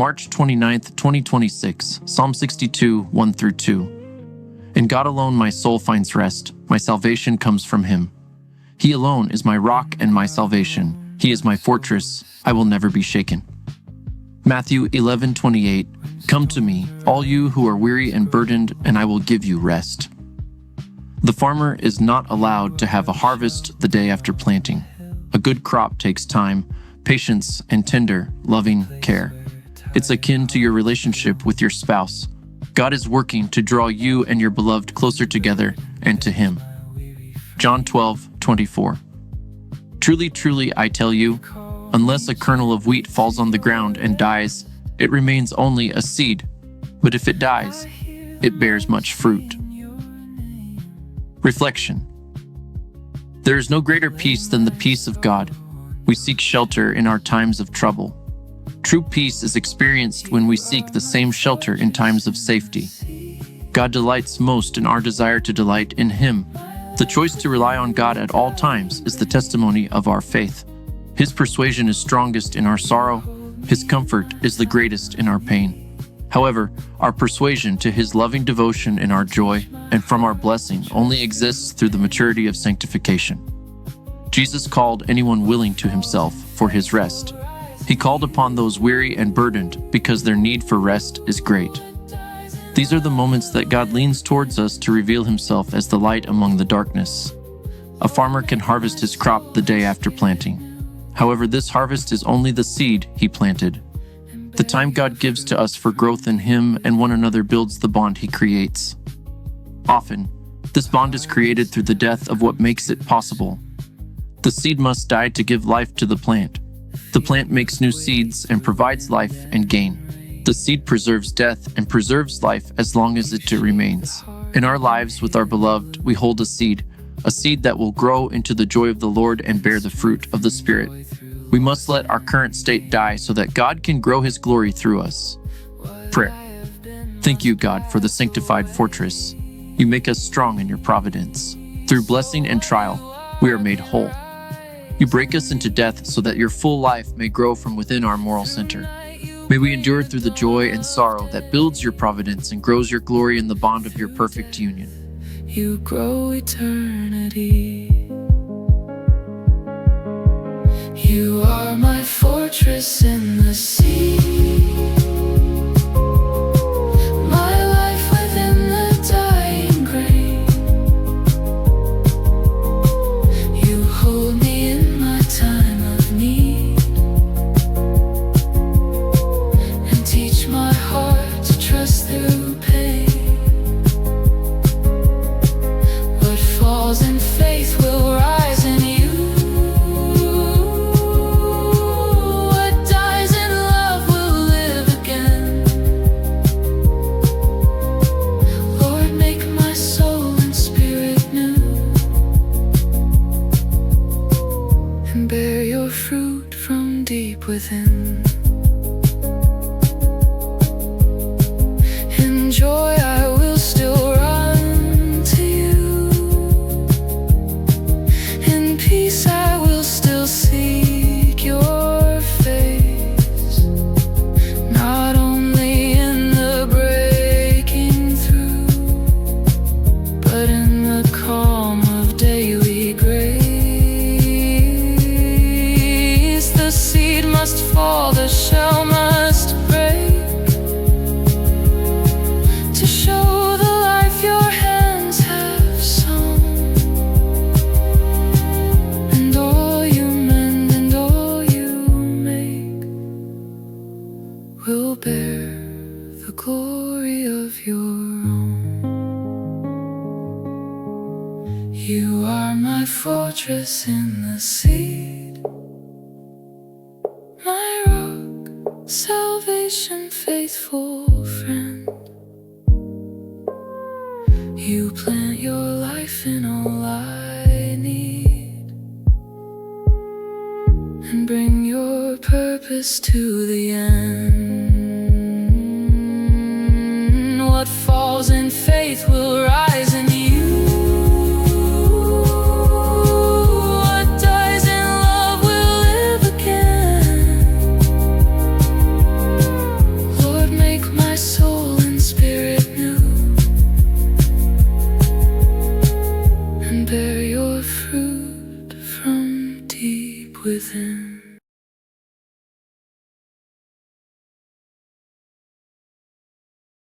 March 29th, 2026, Psalm 62, 1-2. In God alone my soul finds rest. My salvation comes from Him. He alone is my rock and my salvation. He is my fortress. I will never be shaken. Matthew 11:28. Come to me, all you who are weary and burdened, and I will give you rest. The farmer is not allowed to have a harvest the day after planting. A good crop takes time, patience, and tender, loving care. It's akin to your relationship with your spouse. God is working to draw you and your beloved closer together and to Him. John 12:24. Truly, truly, I tell you, unless a kernel of wheat falls on the ground and dies, it remains only a seed. But if it dies, it bears much fruit. Reflection. There is no greater peace than the peace of God. We seek shelter in our times of trouble. True peace is experienced when we seek the same shelter in times of safety. God delights most in our desire to delight in Him. The choice to rely on God at all times is the testimony of our faith. His persuasion is strongest in our sorrow. His comfort is the greatest in our pain. However, our persuasion to His loving devotion in our joy and from our blessing only exists through the maturity of sanctification. Jesus called anyone willing to Himself for His rest. He called upon those weary and burdened because their need for rest is great. These are the moments that God leans towards us to reveal Himself as the light among the darkness. A farmer can harvest his crop the day after planting. However, this harvest is only the seed he planted. The time God gives to us for growth in Him and one another builds the bond He creates. Often, this bond is created through the death of what makes it possible. The seed must die to give life to the plant. The plant makes new seeds and provides life and gain. The seed preserves death and preserves life as long as it remains. In our lives with our beloved, we hold a seed that will grow into the joy of the Lord and bear the fruit of the Spirit. We must let our current state die so that God can grow His glory through us. Prayer. Thank you, God, for the sanctified fortress. You make us strong in your providence. Through blessing and trial, we are made whole. You break us into death so that your full life may grow from within our moral center. May we endure through the joy and sorrow that builds your providence and grows your glory in the bond of your perfect union. You grow eternity. You are my fortress in the sea. My life within the dying grain. You hold me in my time of need and teach my heart to trust through pain. What falls in faith will rise in you. Bear your fruit from deep within. In joy I will still run to you. In peace I will still seek your face. Not only in the breaking through, but in the calm of daily grace. Must fall, the shell must break, to show the life your hands have sown. And all you mend and all you make will bear the glory of your own. You are my fortress in the sea. My rock, salvation, faithful friend. You plant your life in all I need and bring your purpose to the end. What falls in faith will rise in you. within.